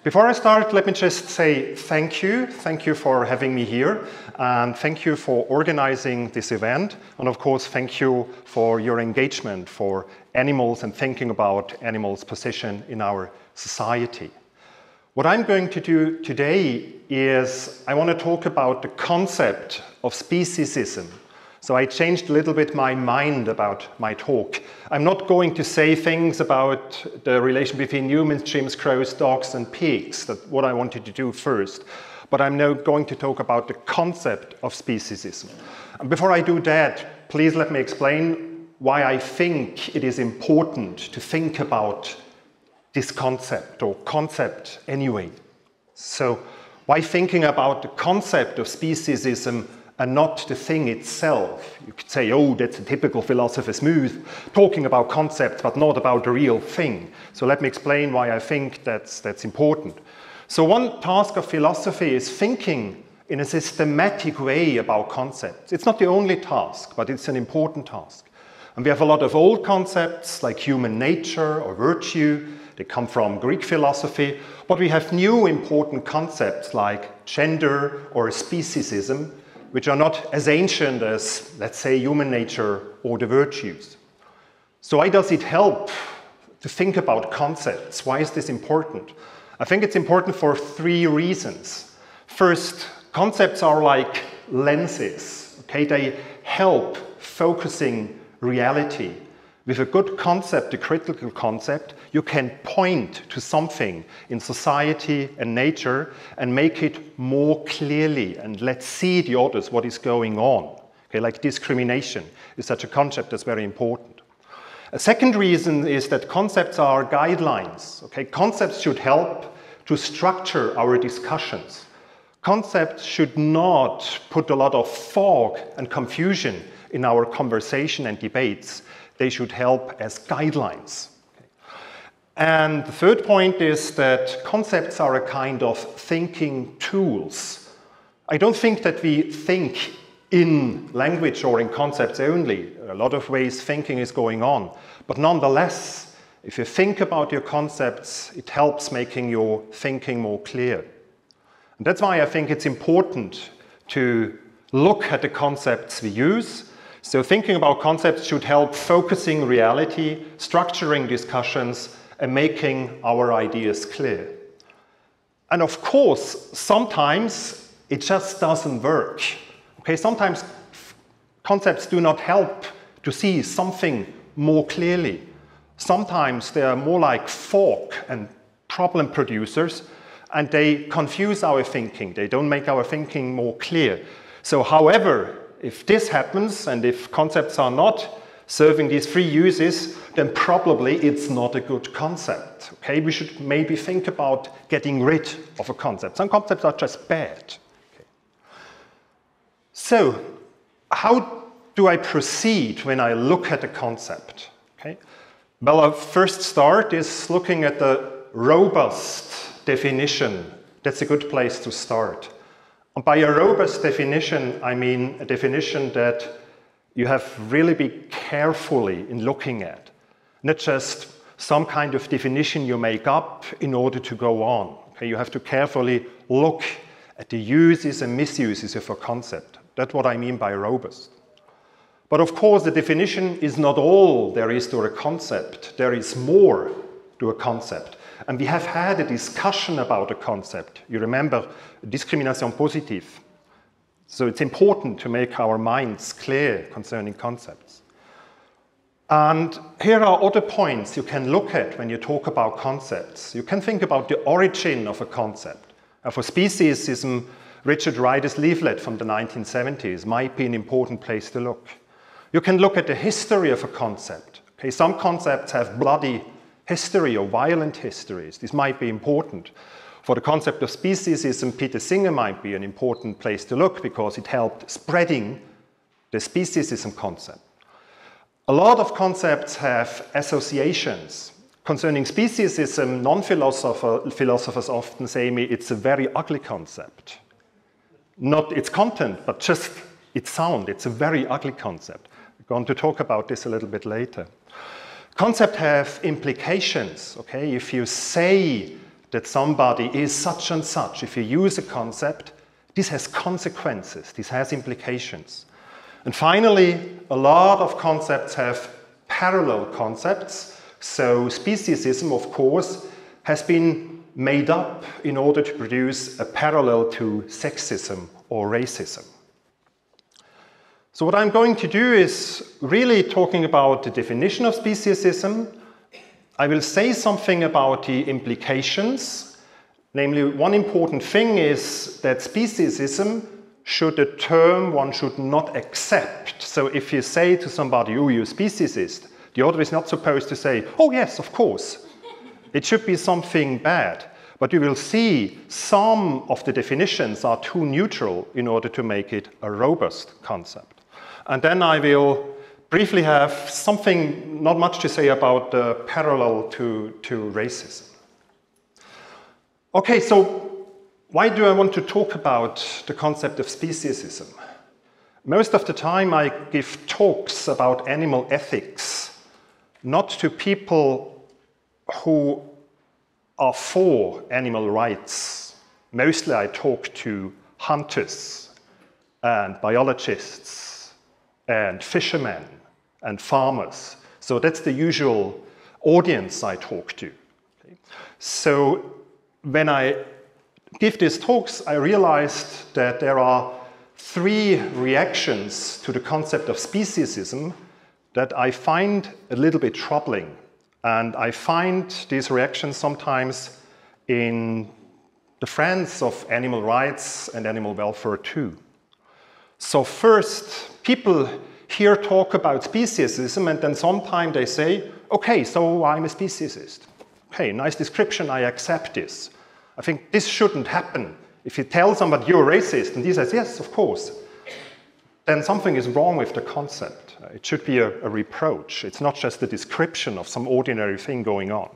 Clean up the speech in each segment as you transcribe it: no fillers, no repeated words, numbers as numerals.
Before I start, let me just say thank you. Thank you for having me here, and thank you for organizing this event. And of course, thank you for your engagement for animals and thinking about animals' position in our society. What I'm going to do today is I want to talk about the concept of speciesism. So I changed a little bit my mind about my talk. I'm not going to say things about the relation between humans, chimps, crows, dogs, and pigs. That's what I wanted to do first. But I'm now going to talk about the concept of speciesism. And before I do that, please let me explain why I think it is important to think about this concept, or concept anyway. So why thinking about the concept of speciesism and not the thing itself? You could say, oh, that's a typical philosopher's move, talking about concepts but not about the real thing. So let me explain why I think that's important. So one task of philosophy is thinking in a systematic way about concepts. It's not the only task, but it's an important task. And we have a lot of old concepts like human nature or virtue. They come from Greek philosophy, but we have new important concepts like gender or specism, which are not as ancient as, let's say, human nature or the virtues. So why does it help to think about concepts? Why is this important? I think it's important for three reasons. First, concepts are like lenses, okay? They help focusing reality. With a good concept, a critical concept, you can point to something in society and nature and make it more clearly and let's see the others what is going on. Okay, like discrimination is such a concept that's very important. A second reason is that concepts are guidelines. Okay, concepts should help to structure our discussions. Concepts should not put a lot of fog and confusion in our conversation and debates. They should help as guidelines. Okay. And the third point is that concepts are a kind of thinking tools. I don't think that we think in language or in concepts only. A lot of ways thinking is going on. But nonetheless, if you think about your concepts, it helps making your thinking more clear. And that's why I think it's important to look at the concepts we use. So thinking about concepts should help focusing reality, structuring discussions, and making our ideas clear. And of course, sometimes it just doesn't work. Okay, sometimes concepts do not help to see something more clearly. Sometimes they are more like fog and problem producers, and they confuse our thinking. They don't make our thinking more clear. So however, if this happens, and if concepts are not serving these three uses, then probably it's not a good concept. Okay? We should maybe think about getting rid of a concept. Some concepts are just bad. Okay. So, how do I proceed when I look at a concept? Okay? Well, our first start is looking at the robust definition. That's a good place to start. And by a robust definition, I mean a definition that you have really be carefully in looking at. Not just some kind of definition you make up in order to go on. Okay, you have to carefully look at the uses and misuses of a concept. That's what I mean by robust. But of course, the definition is not all there is to a concept. There is more to a concept. And we have had a discussion about a concept. You remember discrimination positive. So it's important to make our minds clear concerning concepts. And here are other points you can look at when you talk about concepts. You can think about the origin of a concept. For speciesism, Richard Ryder's leaflet from the 1970s might be an important place to look. You can look at the history of a concept. Okay, some concepts have bloody history or violent histories. This might be important. For the concept of speciesism, Peter Singer might be an important place to look because it helped spreading the speciesism concept. A lot of concepts have associations. Concerning speciesism, non-philosophers often say to me it's a very ugly concept. Not its content, but just its sound. It's a very ugly concept. We're going to talk about this a little bit later. Concepts have implications. Okay? If you say that somebody is such and such, if you use a concept, this has consequences, this has implications. And finally, a lot of concepts have parallel concepts. So speciesism, of course, has been made up in order to produce a parallel to sexism or racism. So what I'm going to do is really talking about the definition of speciesism. I will say something about the implications. Namely, one important thing is that speciesism should a term one should not accept. So if you say to somebody, oh, you're a speciesist, the other is not supposed to say, oh yes, of course. It should be something bad. But you will see some of the definitions are too neutral in order to make it a robust concept. And then I will briefly have something, not much to say about the parallel to racism. Okay, so why do I want to talk about the concept of speciesism? Most of the time I give talks about animal ethics, not to people who are for animal rights. Mostly I talk to hunters and biologists and fishermen and farmers. So that's the usual audience I talk to. Okay. So when I give these talks, I realized that there are three reactions to the concept of speciesism that I find a little bit troubling. And I find these reactions sometimes in the friends of animal rights and animal welfare too. So first, people here talk about speciesism and then sometimes they say, okay, so I'm a speciesist. Okay, nice description, I accept this. I think this shouldn't happen. If you tell somebody you're a racist and he says, yes, of course, then something is wrong with the concept. It should be a reproach. It's not just a description of some ordinary thing going on.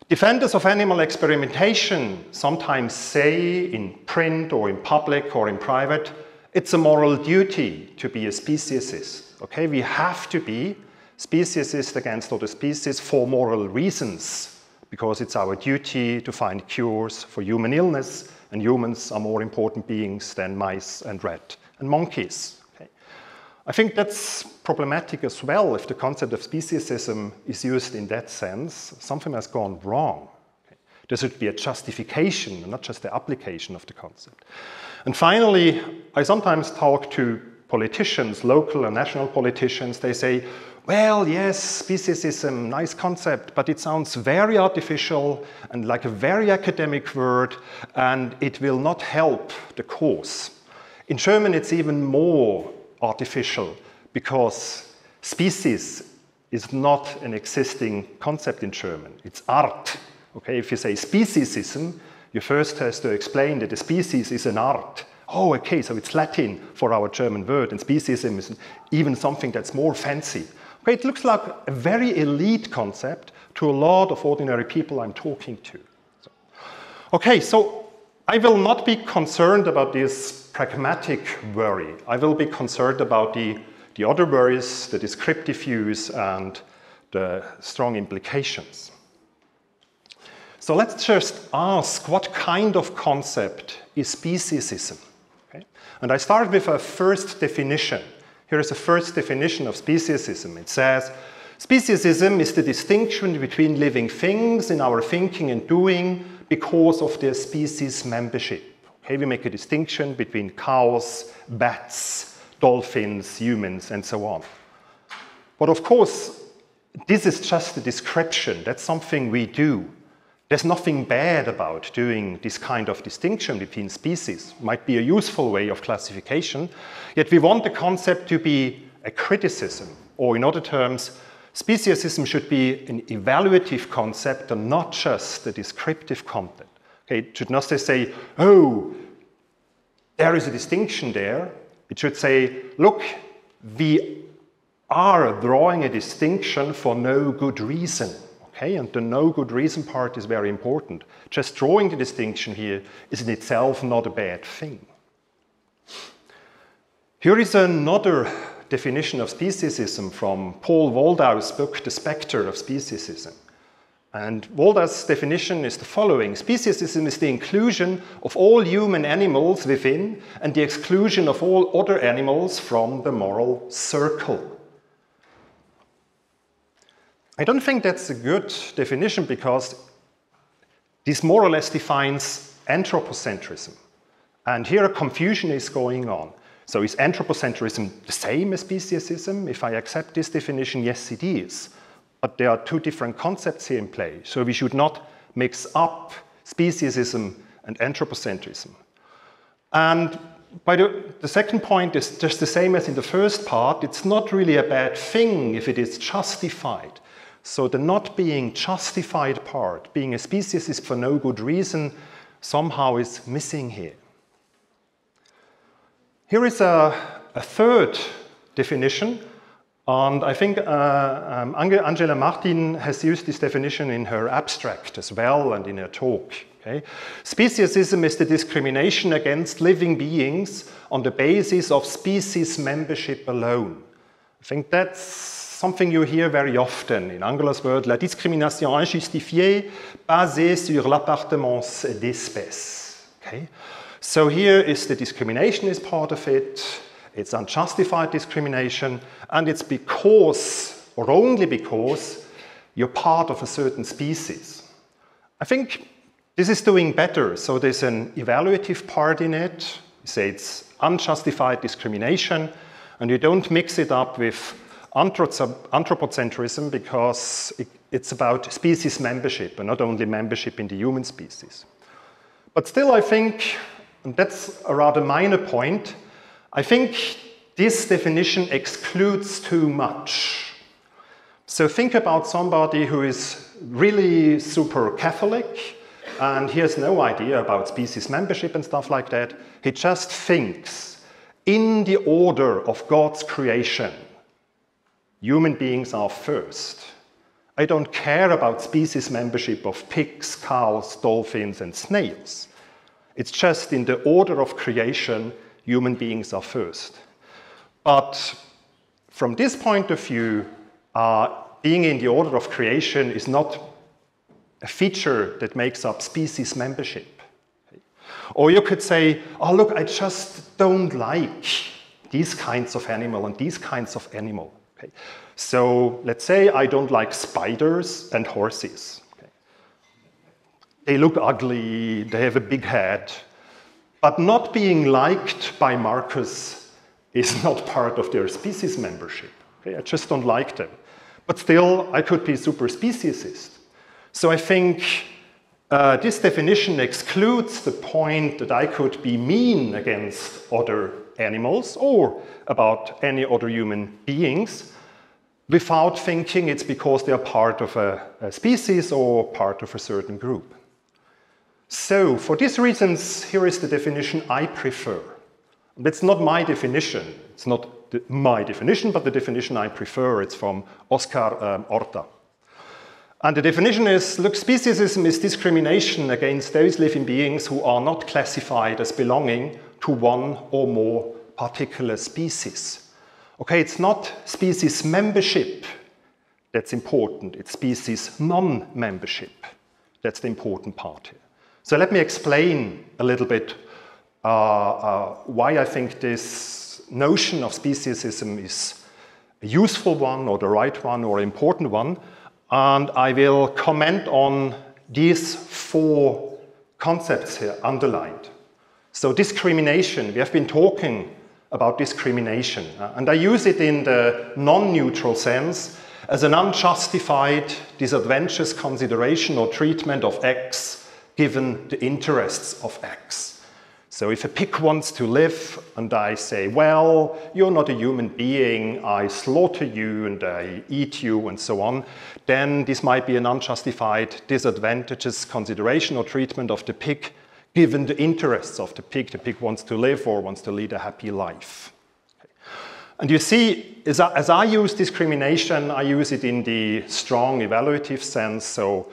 Defenders of animal experimentation sometimes say in print or in public or in private, it's a moral duty to be a speciesist. Okay, we have to be speciesist against other species for moral reasons, because it's our duty to find cures for human illness, and humans are more important beings than mice and rats and monkeys. Okay. I think that's problematic as well if the concept of speciesism is used in that sense. Something has gone wrong. Okay. There should be a justification, not just the application of the concept. And finally, I sometimes talk to politicians, local and national politicians. They say, well, yes, speciesism, nice concept, but it sounds very artificial and like a very academic word, and it will not help the cause. In German, it's even more artificial because species is not an existing concept in German. It's art. Okay, if you say speciesism, you first have to explain that a species is an art. Oh, okay, so it's Latin for our German word, and speciesism is even something that's more fancy. Okay, it looks like a very elite concept to a lot of ordinary people I'm talking to. Okay, so I will not be concerned about this pragmatic worry. I will be concerned about the other worries, the descriptive views, and the strong implications. So let's just ask, what kind of concept is speciesism? Okay? And I start with a first definition. Here is a first definition of speciesism. It says, speciesism is the distinction between living things in our thinking and doing because of their species membership. Okay, we make a distinction between cows, bats, dolphins, humans, and so on. But of course, this is just a description. That's something we do. There's nothing bad about doing this kind of distinction between species. It might be a useful way of classification, yet we want the concept to be a criticism, or in other terms, speciesism should be an evaluative concept and not just a descriptive content. Okay, it should not say, oh, there is a distinction there. It should say, look, we are drawing a distinction for no good reason. Okay, and the no good reason part is very important. Just drawing the distinction here is in itself not a bad thing. Here is another definition of speciesism from Paul Waldau's book, The Spectre of Speciesism. And WoDES' definition is the following. Speciesism is the inclusion of all human animals within and the exclusion of all other animals from the moral circle. I don't think that's a good definition because this more or less defines anthropocentrism. And here a confusion is going on. So is anthropocentrism the same as speciesism? If I accept this definition, yes it is. But there are two different concepts here in play. So we should not mix up speciesism and anthropocentrism. And the second point is just the same as in the first part. It's not really a bad thing if it is justified. So the not being justified part, being a speciesist for no good reason, somehow is missing here. Here is a third definition. And I think Angela Martin has used this definition in her abstract as well and in her talk. Okay? Speciesism is the discrimination against living beings on the basis of species membership alone. I think that's something you hear very often. In Angela's word, la discrimination injustifiée basée sur l'appartenance d'espèces. Okay? So here is the discrimination is part of it. It's unjustified discrimination, and it's because, or only because, you're part of a certain species. I think this is doing better. So there's an evaluative part in it. You say it's unjustified discrimination, and you don't mix it up with anthropocentrism because it's about species membership and not only membership in the human species. But still, I think, and that's a rather minor point, I think this definition excludes too much. So think about somebody who is really super Catholic and he has no idea about species membership and stuff like that. He just thinks in the order of God's creation, human beings are first. I don't care about species membership of pigs, cows, dolphins, and snails. It's just in the order of creation, human beings are first. But from this point of view, being in the order of creation is not a feature that makes up species membership. Or you could say, oh look, I just don't like these kinds of animal and these kinds of animal. Okay. So let's say I don't like spiders and horses. Okay. They look ugly, they have a big head. But not being liked by Markus is not part of their species membership. Okay? I just don't like them. But still, I could be super speciesist. So I think this definition excludes the point that I could be mean against other animals or about any other human beings without thinking it's because they are part of a species or part of a certain group. So, for these reasons, here is the definition I prefer. It's not my definition. It's not my definition, but the definition I prefer. It's from Oscar Orta. And the definition is, look, speciesism is discrimination against those living beings who are not classified as belonging to one or more particular species. Okay, it's not species membership that's important. It's species non-membership. That's the important part here. So let me explain a little bit why I think this notion of speciesism is a useful one or the right one or an important one. And I will comment on these four concepts here underlined. So discrimination, we have been talking about discrimination. And I use it in the non-neutral sense as an unjustified, disadvantageous consideration or treatment of X given the interests of X. So if a pig wants to live and I say, well, you're not a human being, I slaughter you and I eat you and so on, then this might be an unjustified, disadvantageous consideration or treatment of the pig given the interests of the pig. The pig wants to live or wants to lead a happy life. Okay. And you see, as I use discrimination, I use it in the strong evaluative sense. So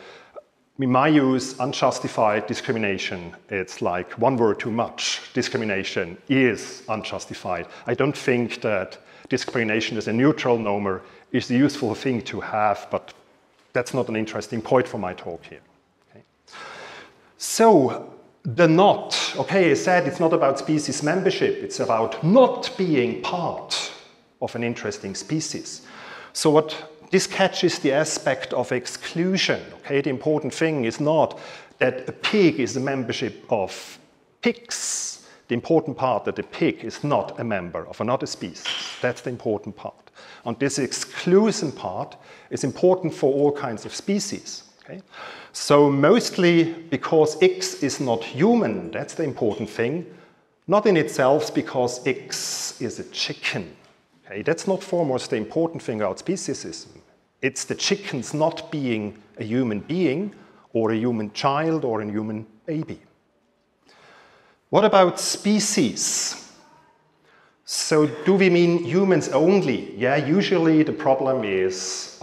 in my use, unjustified discrimination, it's like one word too much. Discrimination is unjustified. I don't think that discrimination as a neutral nomer is a useful thing to have, but that's not an interesting point for my talk here. Okay. So, the not, okay, I said it's not about species membership, it's about not being part of an interesting species. So what this catches the aspect of exclusion, okay? The important thing is not that a pig is a membership of pigs. The important part that a pig is not a member of another species. That's the important part. And this exclusion part is important for all kinds of species. Okay? So mostly because X is not human, that's the important thing. Not in itself because X is a chicken. Okay? That's not foremost the important thing about speciesism. It's the chickens not being a human being or a human child or a human baby. What about species? So do we mean humans only? Yeah, usually the problem is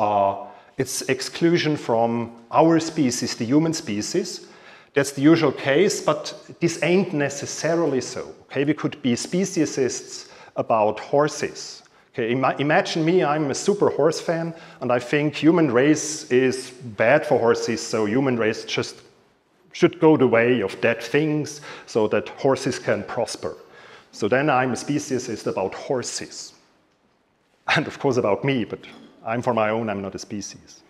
it's exclusion from our species, the human species. That's the usual case, but this ain't necessarily so. Okay, we could be speciesists about horses. Okay, imagine me, I'm a super horse fan, and I think human race is bad for horses, so human race just should go the way of dead things so that horses can prosper. So then I'm a speciesist about horses. And of course about me, but I'm for my own, I'm not a species.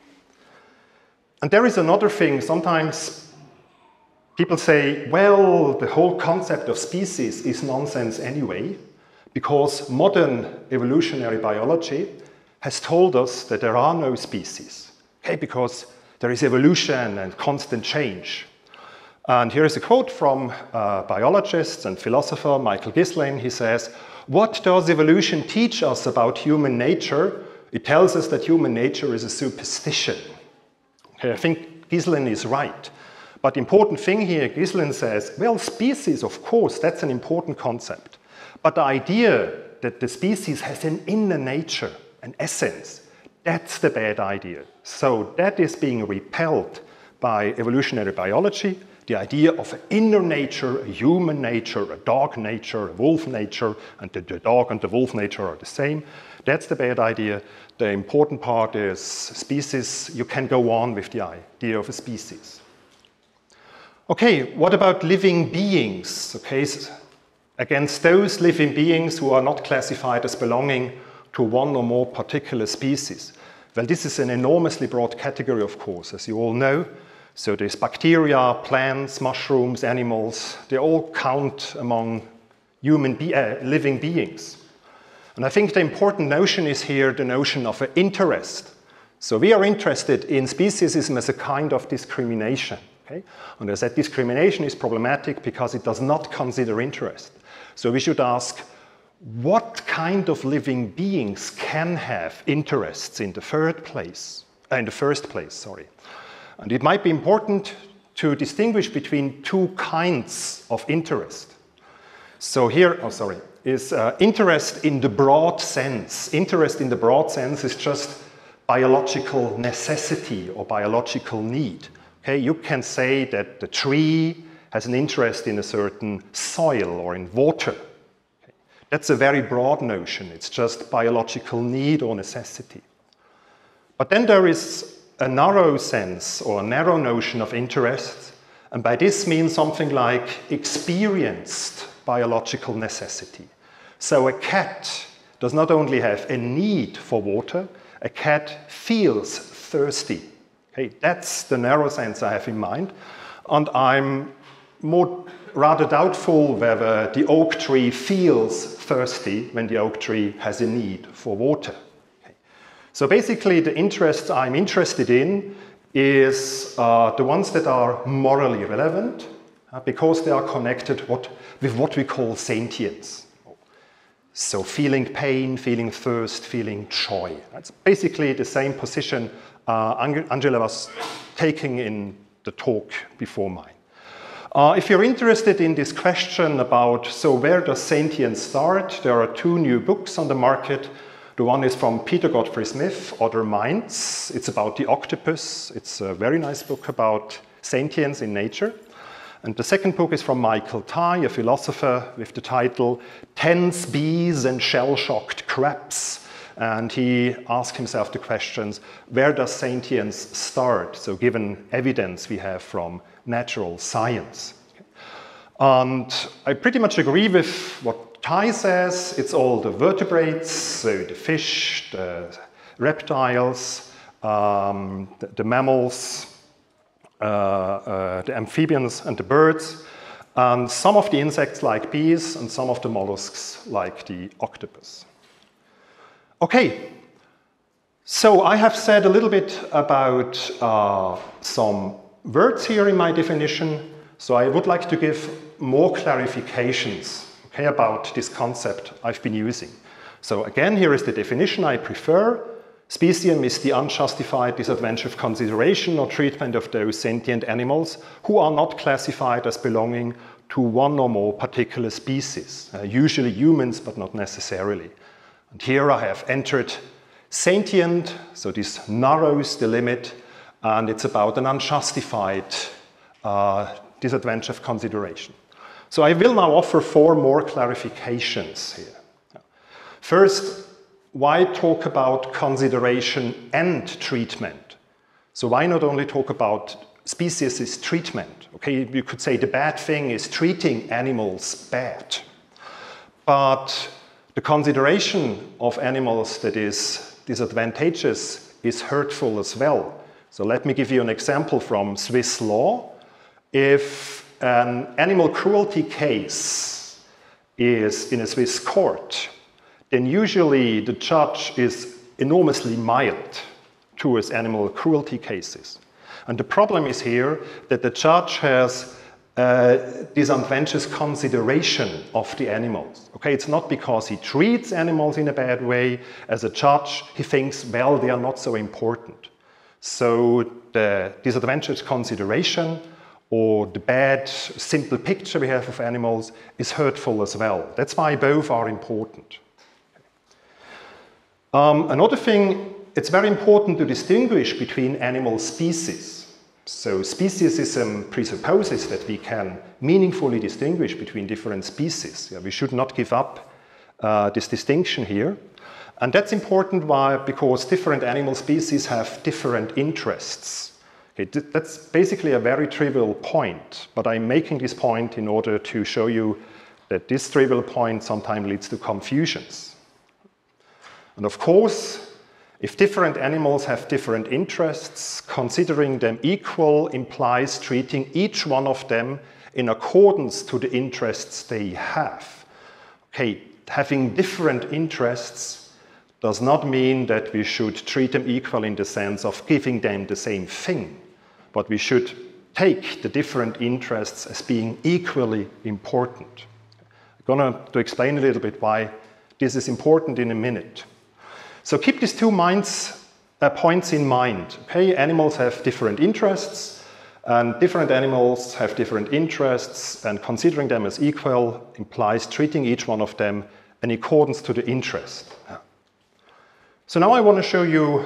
And there is another thing, sometimes people say, well, the whole concept of species is nonsense anyway, because modern evolutionary biology has told us that there are no species, okay, because there is evolution and constant change. And here is a quote from biologist and philosopher Michael Gislin. He says, "What does evolution teach us about human nature? It tells us that human nature is a superstition." Okay, I think Gislin is right. But the important thing here, Gislin says, well, species, of course, that's an important concept. But the idea that the species has an inner nature, an essence, that's the bad idea. So that is being repelled by evolutionary biology, the idea of an inner nature, a human nature, a dog nature, a wolf nature, and the dog and the wolf nature are the same. That's the bad idea. The important part is species. You can go on with the idea of a species. Okay, what about living beings? Okay, against those living beings who are not classified as belonging to one or more particular species. Well, this is an enormously broad category, of course, as you all know. So there's bacteria, plants, mushrooms, animals. They all count among living beings. And I think the important notion is here the notion of interest. So we are interested in speciesism as a kind of discrimination. Okay? And as that discrimination is problematic because it does not consider interest. So we should ask, what kind of living beings can have interests in the first place? And it might be important to distinguish between two kinds of interest. So here, is interest in the broad sense. Interest in the broad sense is just biological necessity or biological need. Okay, you can say that the tree has an interest in a certain soil or in water. Okay. That's a very broad notion. It's just biological need or necessity. But then there is a narrow sense or a narrow notion of interest, and by this means something like experienced biological necessity. So a cat does not only have a need for water, a cat feels thirsty. Okay, that's the narrow sense I have in mind. And I'm rather doubtful whether the oak tree feels thirsty when the oak tree has a need for water. Okay. So basically the interests I'm interested in is the ones that are morally relevant because they are connected with what we call sentience. So feeling pain, feeling thirst, feeling joy. That's basically the same position Angela was taking in the talk before mine. If you're interested in this question about, so where does sentience start? There are two new books on the market. The one is from Peter Godfrey Smith, Other Minds. It's about the octopus. It's a very nice book about sentience in nature. And the second book is from Michael Tai, a philosopher, with the title Tense Bees and Shell-Shocked Crabs, and he asked himself the questions, where does sentience start? So given evidence we have from natural science. And I pretty much agree with what Kai says. It's all the vertebrates, so the fish, the reptiles, the mammals, the amphibians and the birds, and some of the insects like bees and some of the mollusks like the octopus. Okay, so I have said a little bit about some words here in my definition, so I would like to give more clarifications, okay, about this concept I've been using. So again, here is the definition I prefer. Speciesism is the unjustified disadvantageous consideration or treatment of those sentient animals who are not classified as belonging to one or more particular species, usually humans, but not necessarily. And here I have entered sentient, so this narrows the limit, and it's about an unjustified disadvantageous consideration. So I will now offer 4 more clarifications here. First, why talk about consideration and treatment? So why not only talk about species treatment? Okay, you could say the bad thing is treating animals bad. But the consideration of animals that is disadvantageous is hurtful as well. So let me give you an example from Swiss law. If an animal cruelty case is in a Swiss court, then usually the judge is enormously mild towards animal cruelty cases. And the problem is here that the judge has disadvantageous consideration of the animals. Okay, it's not because he treats animals in a bad way. As a judge, he thinks, well, they are not so important. So the disadvantageous consideration or the bad, simple picture we have of animals is hurtful as well. That's why both are important. Another thing, it's very important to distinguish between animal species. So speciesism presupposes that we can meaningfully distinguish between different species. Yeah, we should not give up this distinction here. And that's important because different animal species have different interests. Okay, that's basically a very trivial point, but I'm making this point in order to show you that this trivial point sometimes leads to confusions. And of course, if different animals have different interests, considering them equal implies treating each one of them in accordance to the interests they have. Okay, having different interests does not mean that we should treat them equal in the sense of giving them the same thing, but we should take the different interests as being equally important. I'm going to explain a little bit why this is important in a minute. So keep these 2 points in mind. Okay? Animals have different interests, and different animals have different interests, and considering them as equal implies treating each one of them in accordance to the interest. So now I want to show you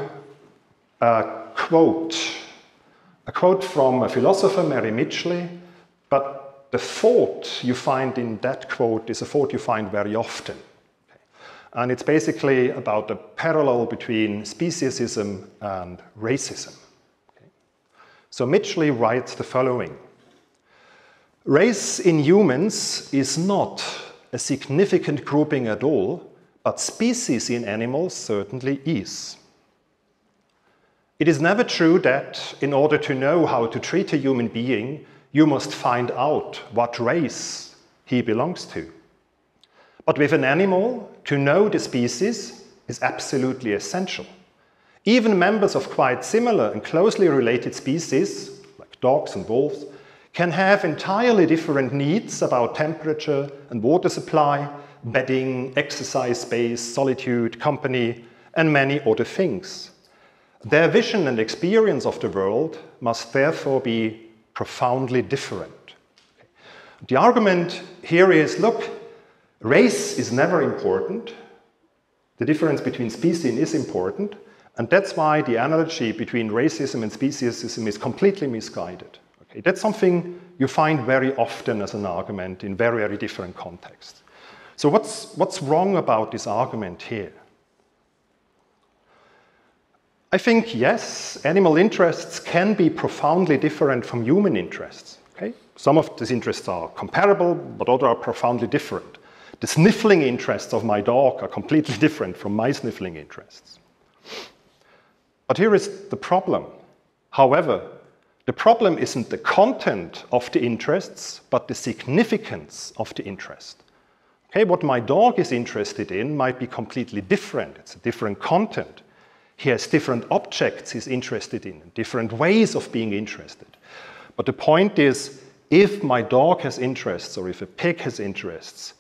a quote from a philosopher, Mary Midgley, but the thought you find in that quote is a thought you find very often. And it's basically about the parallel between speciesism and racism. Okay. So Midgley writes the following. Race in humans is not a significant grouping at all, but species in animals certainly is. It is never true that in order to know how to treat a human being, you must find out what race he belongs to. But with an animal, to know the species is absolutely essential. Even members of quite similar and closely related species, like dogs and wolves, can have entirely different needs about temperature and water supply, bedding, exercise space, solitude, company, and many other things. Their vision and experience of the world must therefore be profoundly different. The argument here is, look, race is never important. The difference between species is important, and that's why the analogy between racism and speciesism is completely misguided. Okay, that's something you find very often as an argument in very, very different contexts. So what's wrong about this argument here? I think, yes, animal interests can be profoundly different from human interests. Okay? Some of these interests are comparable, but others are profoundly different. The sniffling interests of my dog are completely different from my sniffling interests. But here is the problem. However, the problem isn't the content of the interests, but the significance of the interest. Okay, what my dog is interested in might be completely different. It's a different content. He has different objects he's interested in, different ways of being interested. But the point is, if my dog has interests or if a pig has interests,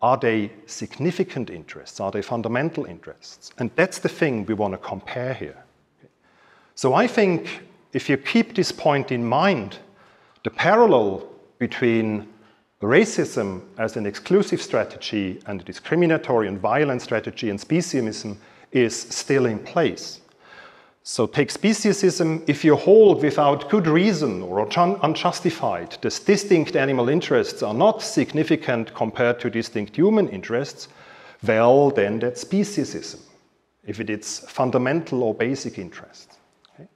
are they significant interests? Are they fundamental interests? And that's the thing we want to compare here. So I think if you keep this point in mind, the parallel between racism as an exclusive strategy and a discriminatory and violent strategy and speciesism is still in place. So take speciesism, if you hold without good reason or unjustified, the distinct animal interests are not significant compared to distinct human interests, well, then that's speciesism, if it is fundamental or basic interest. Okay?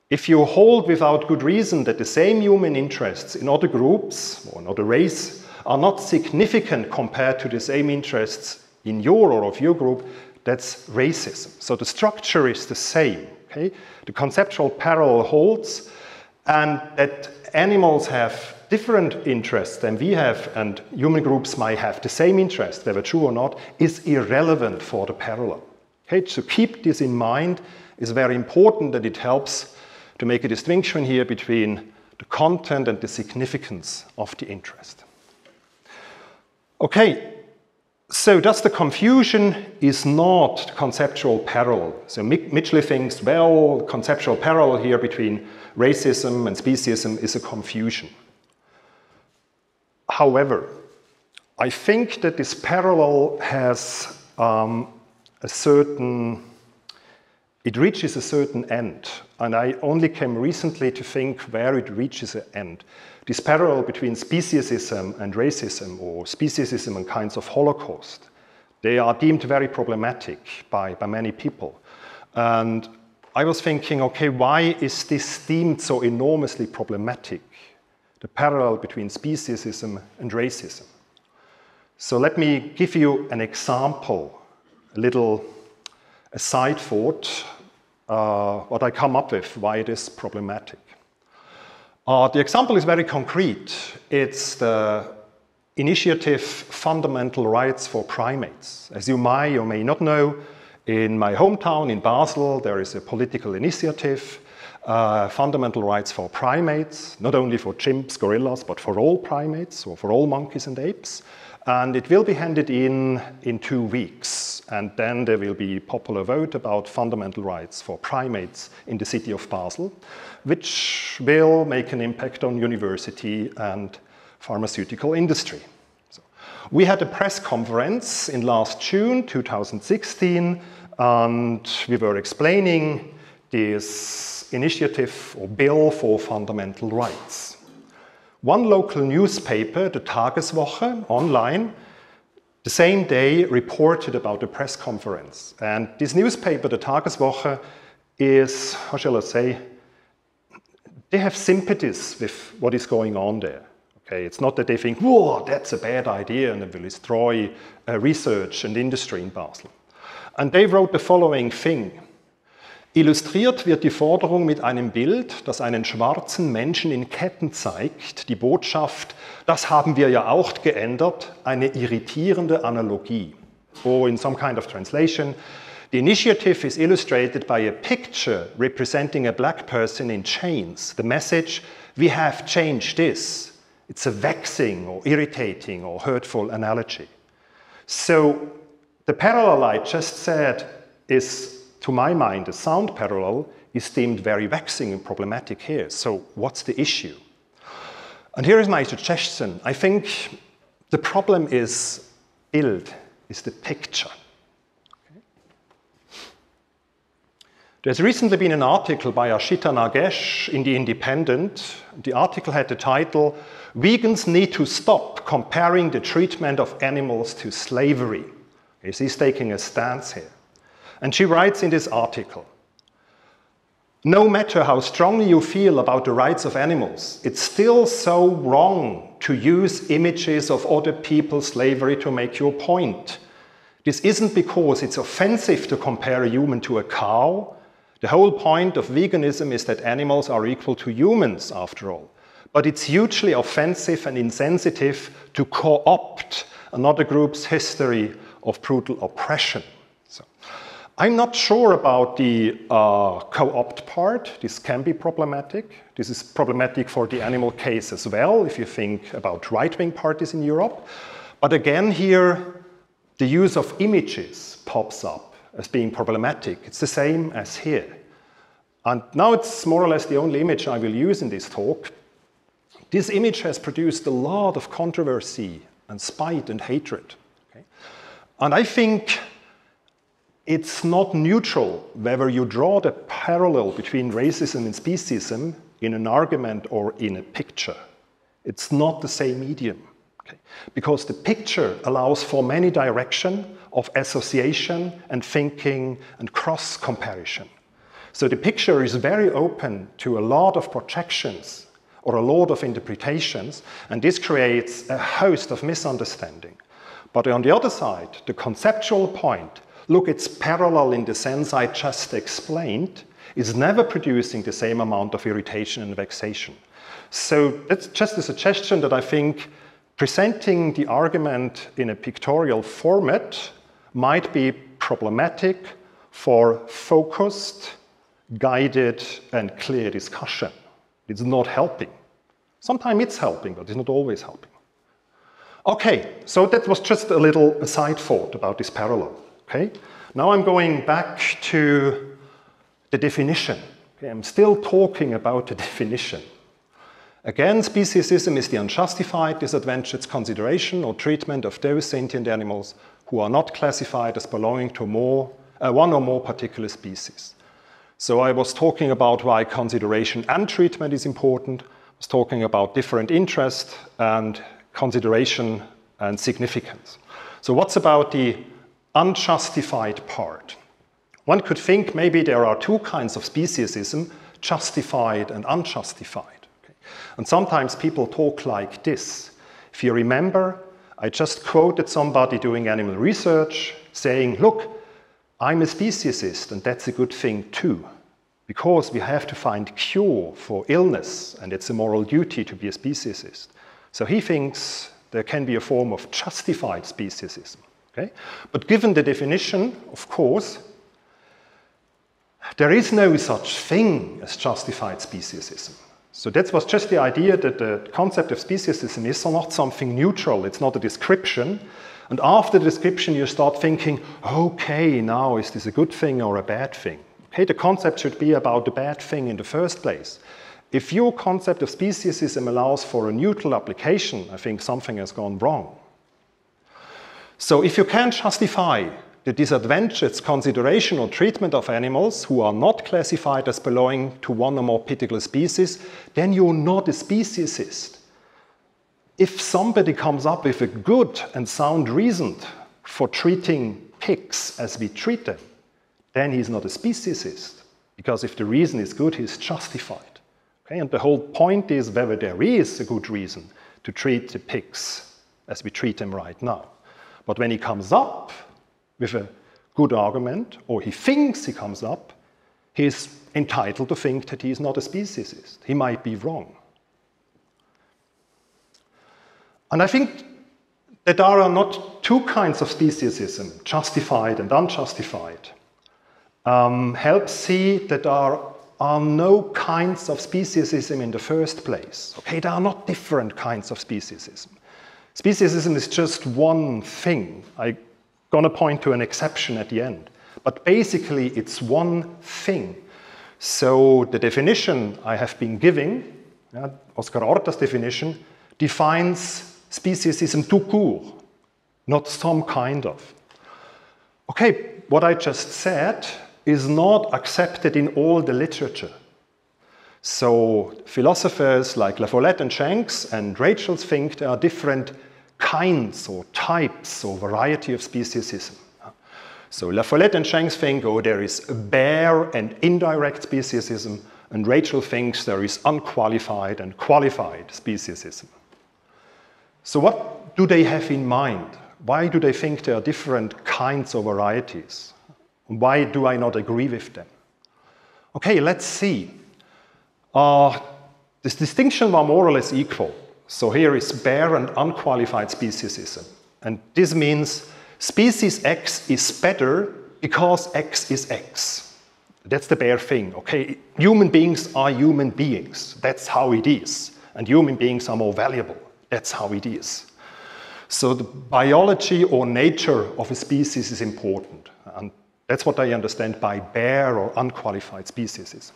If you hold without good reason that the same human interests in other groups or in other race are not significant compared to the same interests in your or of your group, that's racism. So the structure is the same. Okay? The conceptual parallel holds, and that animals have different interests than we have, and human groups might have the same interests, whether true or not, is irrelevant for the parallel. Okay? To keep this in mind is very important, and it helps to make a distinction here between the content and the significance of the interest. Okay. So thus the confusion is not the conceptual parallel. So Mitchell thinks, well, conceptual parallel here between racism and speciesism is a confusion. However, I think that this parallel has it reaches a certain end. And I only came recently to think where it reaches an end. This parallel between speciesism and racism, or speciesism and kinds of Holocaust, they are deemed very problematic by many people. And I was thinking, okay, why is this deemed so enormously problematic, the parallel between speciesism and racism? So let me give you an example, a side thought, what I come up with, why it is problematic. The example is very concrete. It's the initiative Fundamental Rights for Primates. As you may or may not know, in my hometown in Basel, there is a political initiative, Fundamental Rights for Primates, not only for chimps, gorillas, but for all primates, or for all monkeys and apes. And it will be handed in 2 weeks. And then there will be a popular vote about fundamental rights for primates in the city of Basel, which will make an impact on university and pharmaceutical industry. So, we had a press conference in last June 2016, and we were explaining this initiative or bill for fundamental rights. One local newspaper, the Tageswoche, online, the same day reported about the press conference. And this newspaper, the Tageswoche, is, how shall I say, they have sympathies with what is going on there. Okay, it's not that they think, whoa, that's a bad idea and it will destroy research and industry in Basel. And they wrote the following thing. Illustriert wird die Forderung mit einem Bild, das einen schwarzen Menschen in Ketten zeigt. Die Botschaft, das haben wir ja auch geändert, eine irritierende Analogie. Or in some kind of translation, the initiative is illustrated by a picture representing a black person in chains. The message, we have changed this. It's a vexing or irritating or hurtful analogy. So the parallel I just said is, to my mind, a sound parallel is deemed very vexing and problematic here. So what's the issue? And here is my suggestion. I think the problem is Bild, is the picture. Okay. There's recently been an article by Ashita Nagesh in The Independent. The article had the title, Vegans Need to Stop Comparing the Treatment of Animals to Slavery. She's taking a stance here. And she writes in this article, no matter how strongly you feel about the rights of animals, it's still so wrong to use images of other people's slavery to make your point. This isn't because it's offensive to compare a human to a cow. The whole point of veganism is that animals are equal to humans, after all. But it's hugely offensive and insensitive to co-opt another group's history of brutal oppression. So, I'm not sure about the co-opt part. This can be problematic. This is problematic for the animal case as well, if you think about right-wing parties in Europe. But again here, the use of images pops up as being problematic. It's the same as here. And now it's more or less the only image I will use in this talk. This image has produced a lot of controversy and spite and hatred. Okay? And I think it's not neutral whether you draw the parallel between racism and speciesism in an argument or in a picture. It's not the same medium. Okay? Because the picture allows for many directions of association and thinking and cross-comparison. So the picture is very open to a lot of projections or a lot of interpretations, and this creates a host of misunderstanding. But on the other side, the conceptual point, look, it's parallel in the sense I just explained, is never producing the same amount of irritation and vexation. So that's just a suggestion that I think presenting the argument in a pictorial format might be problematic for focused, guided, and clear discussion. It's not helping. Sometimes it's helping, but it's not always helping. Okay, so that was just a little aside thought about this parallel. Okay, now I'm going back to the definition. Okay, I'm still talking about the definition. Again, speciesism is the unjustified, disadvantaged consideration or treatment of those sentient animals who are not classified as belonging to one or more particular species. So I was talking about why consideration and treatment is important. I was talking about different interest and consideration and significance. So what's about the unjustified part? One could think maybe there are two kinds of speciesism, justified and unjustified. Okay? And sometimes people talk like this. If you remember, I just quoted somebody doing animal research saying, look, I'm a speciesist, and that's a good thing too, because we have to find cure for illness, and it's a moral duty to be a speciesist. So he thinks there can be a form of justified speciesism. Okay? But given the definition, of course, there is no such thing as justified speciesism. So that was just the idea that the concept of speciesism is not something neutral, it's not a description. And after the description, you start thinking, okay, now is this a good thing or a bad thing? Okay, the concept should be about the bad thing in the first place. If your concept of speciesism allows for a neutral application, I think something has gone wrong. So if you can't justify the disadvantaged consideration or treatment of animals who are not classified as belonging to one or more particular species, then you're not a speciesist. If somebody comes up with a good and sound reason for treating pigs as we treat them, then he's not a speciesist, because if the reason is good, he's justified. Okay? And the whole point is whether there is a good reason to treat the pigs as we treat them right now. But when he comes up with a good argument, or he thinks he comes up, he's entitled to think that he is not a speciesist. He might be wrong. And I think that there are not two kinds of speciesism, justified and unjustified. Helps see that there are no kinds of speciesism in the first place. Okay, there are not different kinds of speciesism. Speciesism is just one thing. I'm going to point to an exception at the end. But basically, it's one thing. So the definition I have been giving, Oscar Orta's definition, defines speciesism tout court, not some kind of. Okay, what I just said is not accepted in all the literature. So philosophers like La Follette and Shanks and Rachel think there are different kinds or types or variety of speciesism. So La Follette and Shanks think, oh, there is bare and indirect speciesism, and Rachel thinks there is unqualified and qualified speciesism. So what do they have in mind? Why do they think there are different kinds of varieties? Why do I not agree with them? Okay, let's see. This distinction are more or less equal. So here is bare and unqualified speciesism. And this means species X is better because X is X. That's the bare thing, okay? Human beings are human beings. That's how it is. And human beings are more valuable. That's how it is. So the biology or nature of a species is important. And that's what I understand by bare or unqualified speciesism.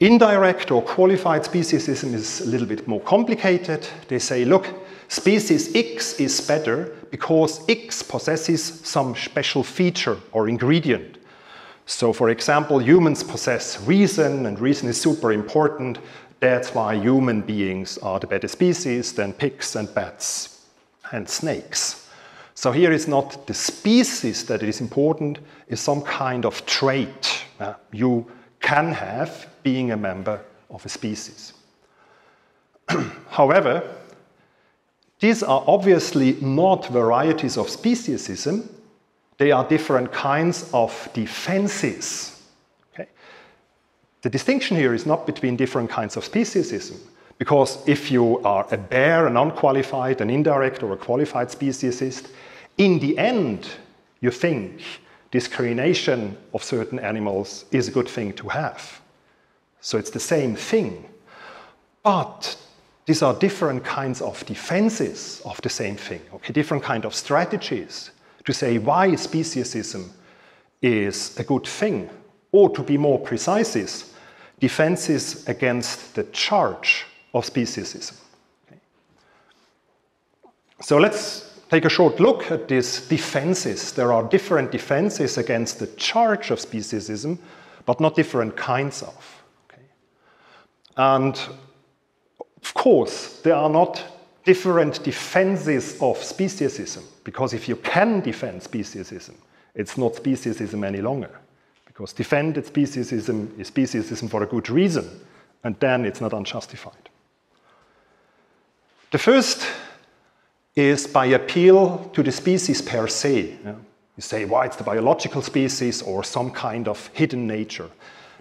Indirect or qualified speciesism is a little bit more complicated. They say, look, species X is better because X possesses some special feature or ingredient. So, for example, humans possess reason, and reason is super important. That's why human beings are the better species than pigs and bats and snakes. So here is not the species that is important, it's some kind of trait you can have being a member of a species. However, these are obviously not varieties of speciesism. They are different kinds of defenses. Okay? The distinction here is not between different kinds of speciesism, because if you are a bare, an unqualified, an indirect, or a qualified speciesist, in the end, you think discrimination of certain animals is a good thing to have. So it's the same thing. But these are different kinds of defenses of the same thing, okay? Different kind of strategies to say why speciesism is a good thing, or to be more precise, is defenses against the charge of speciesism. Okay? So let's take a short look at these defenses. There are different defenses against the charge of speciesism, but not different kinds of. Okay? And of course, there are not different defenses of speciesism, because if you can defend speciesism, it's not speciesism any longer. Because defended speciesism is speciesism for a good reason, and then it's not unjustified. The first is by appeal to the species per se. You say, why it's the biological species or some kind of hidden nature.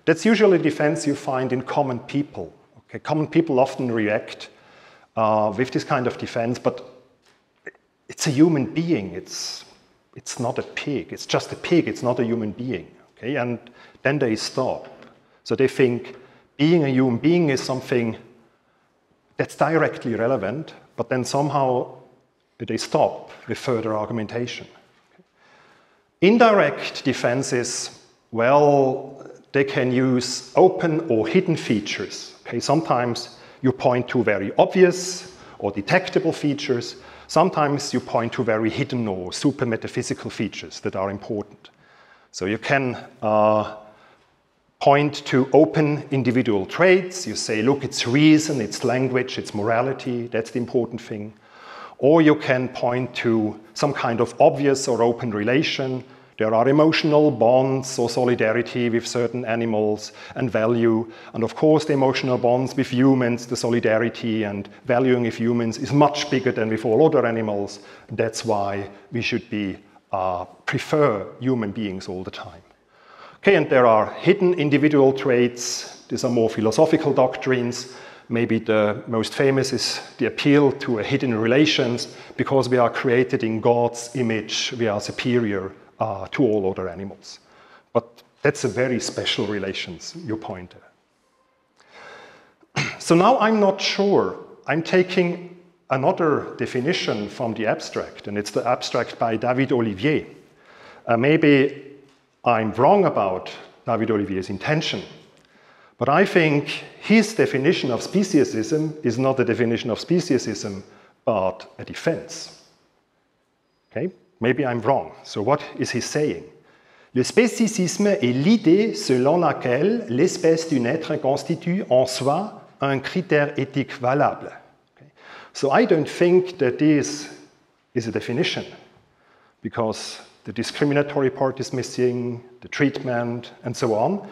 That's usually a defense you find in common people. Okay? Common people often react with this kind of defense, but it's a human being. It's not a pig. It's just a pig. It's not a human being. Okay? And then they stop. So they think being a human being is something that's directly relevant, but then somehow they stop with further argumentation. Okay. Indirect defenses, well, they can use open or hidden features. Okay. Sometimes you point to very obvious or detectable features. Sometimes you point to very hidden or super metaphysical features that are important. So you can point to open individual traits. You say, look, it's reason, it's language, it's morality, that's the important thing. Or you can point to some kind of obvious or open relation. There are emotional bonds or solidarity with certain animals and value. And of course, the emotional bonds with humans, the solidarity and valuing of humans is much bigger than with all other animals. That's why we should prefer human beings all the time. Okay, and there are hidden individual traits. These are more philosophical doctrines. Maybe the most famous is the appeal to a hidden relations. Because we are created in God's image, we are superior to all other animals. But that's a very special relations you point at. So now I'm not sure. I'm taking another definition from the abstract, and it's the abstract by David Olivier. Maybe I'm wrong about David Olivier's intention, but I think his definition of speciesism is not a definition of speciesism, but a defense. Okay? Maybe I'm wrong. So what is he saying? Le spécisme est l'idée selon laquelle l'espèce d'un être constitue en soi un critère éthique valable. Okay? So I don't think that this is a definition, because the discriminatory part is missing, the treatment, and so on.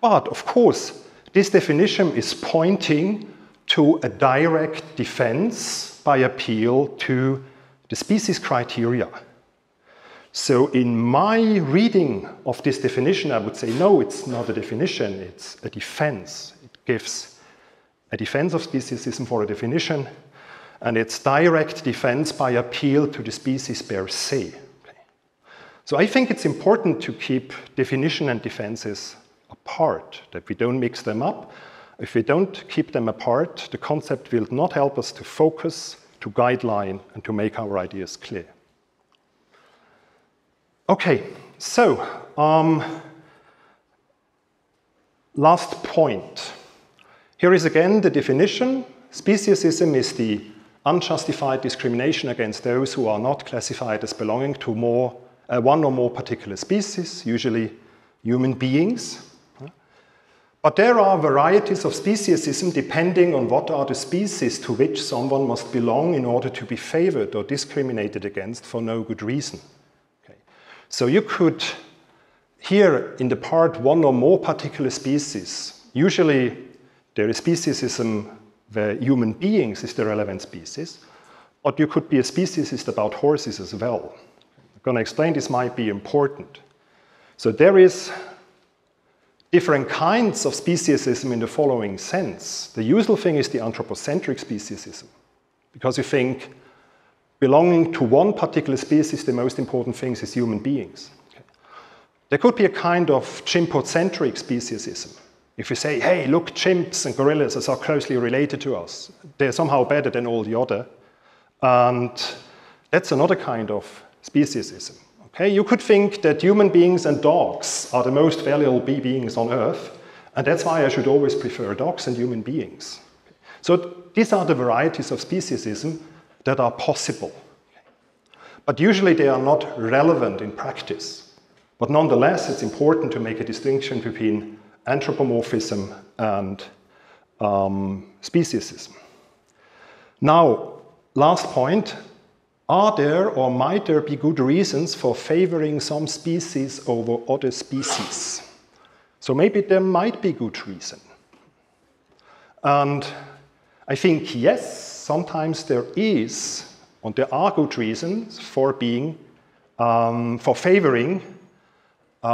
But of course, this definition is pointing to a direct defense by appeal to the species criteria. So in my reading of this definition, I would say, no, it's not a definition, it's a defense. It gives a defense of speciesism for a definition, and it's direct defense by appeal to the species per se. Okay. So I think it's important to keep definition and defenses apart, that we don't mix them up. If we don't keep them apart, the concept will not help us to focus, to guideline, and to make our ideas clear. Okay, so last point. Here is again the definition. Speciesism is the unjustified discrimination against those who are not classified as belonging to one or more particular species, usually human beings. But there are varieties of speciesism depending on what are the species to which someone must belong in order to be favored or discriminated against for no good reason. Okay. So you could, here in the part one or more particular species, usually there is speciesism where human beings is the relevant species, but you could be a speciesist about horses as well. I'm going to explain this might be important. So there is different kinds of speciesism in the following sense. The usual thing is the anthropocentric speciesism, because you think belonging to one particular species, the most important thing is human beings. Okay. There could be a kind of chimpocentric speciesism. If you say, hey, look, chimps and gorillas are closely related to us. They're somehow better than all the other. And that's another kind of speciesism. Okay? You could think that human beings and dogs are the most valuable beings on Earth, and that's why I should always prefer dogs and human beings. So these are the varieties of speciesism that are possible. But usually they are not relevant in practice. But nonetheless, it's important to make a distinction between anthropomorphism and speciesism. Now, last point, are there or might there be good reasons for favoring some species over other species? So maybe there might be good reason. And I think yes, sometimes there is, and there are good reasons for favoring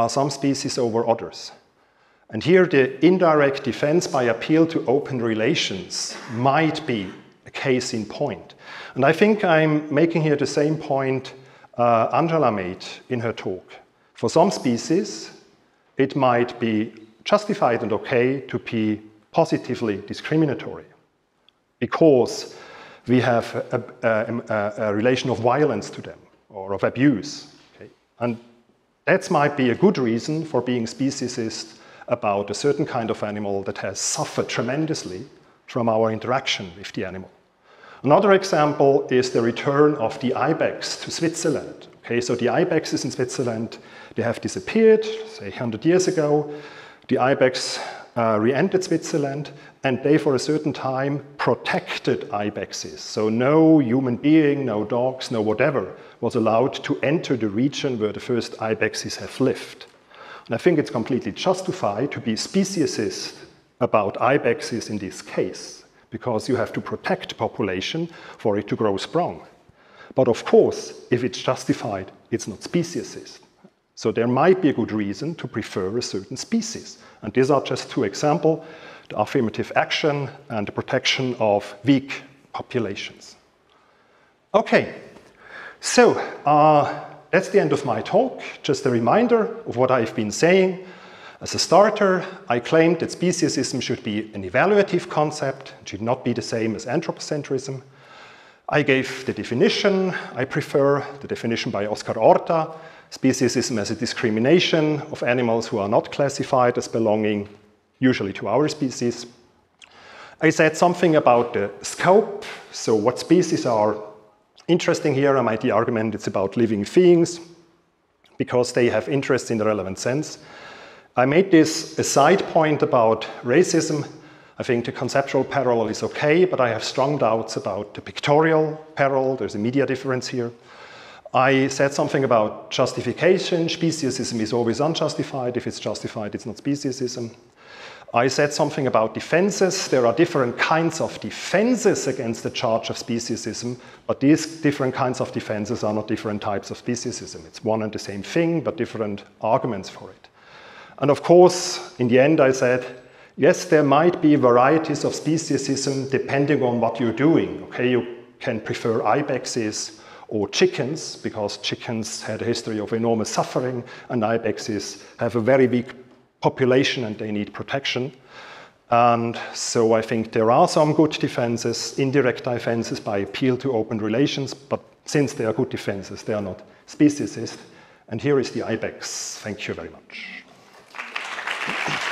some species over others. And here the indirect defense by appeal to open relations might be a case in point. And I think I'm making here the same point Angela made in her talk. For some species, it might be justified and okay to be positively discriminatory because we have a relation of violence to them or of abuse. Okay? And that might be a good reason for being speciesist about a certain kind of animal that has suffered tremendously from our interaction with the animal. Another example is the return of the ibex to Switzerland. Okay, so the ibexes in Switzerland, they have disappeared, say 100 years ago. The ibex re-entered Switzerland, and they for a certain time protected ibexes. So no human being, no dogs, no whatever was allowed to enter the region where the first ibexes have lived. And I think it's completely justified to be speciesist about ibexes in this case, because you have to protect the population for it to grow strong. But of course, if it's justified, it's not speciesist. So there might be a good reason to prefer a certain species. And these are just two examples, the affirmative action and the protection of weak populations. Okay, so that's the end of my talk. Just a reminder of what I've been saying. As a starter, I claimed that speciesism should be an evaluative concept, it should not be the same as anthropocentrism. I gave the definition. I prefer the definition by Oscar Orta, speciesism as a discrimination of animals who are not classified as belonging usually to our species. I said something about the scope, so what species are interesting here. I made the argument it's about living beings because they have interest in the relevant sense. I made this a side point about racism. I think the conceptual parallel is okay, but I have strong doubts about the pictorial parallel. There's a media difference here. I said something about justification. Speciesism is always unjustified. If it's justified, it's not speciesism. I said something about defenses. There are different kinds of defenses against the charge of speciesism, but these different kinds of defenses are not different types of speciesism. It's one and the same thing, but different arguments for it. And of course, in the end, I said, yes, there might be varieties of speciesism depending on what you're doing. Okay, you can prefer ibexes or chickens, because chickens had a history of enormous suffering, and ibexes have a very weak population and they need protection. And so I think there are some good defenses, indirect defenses by appeal to open relations, but since they are good defenses, they are not speciesist. And here is the ibex. Thank you very much.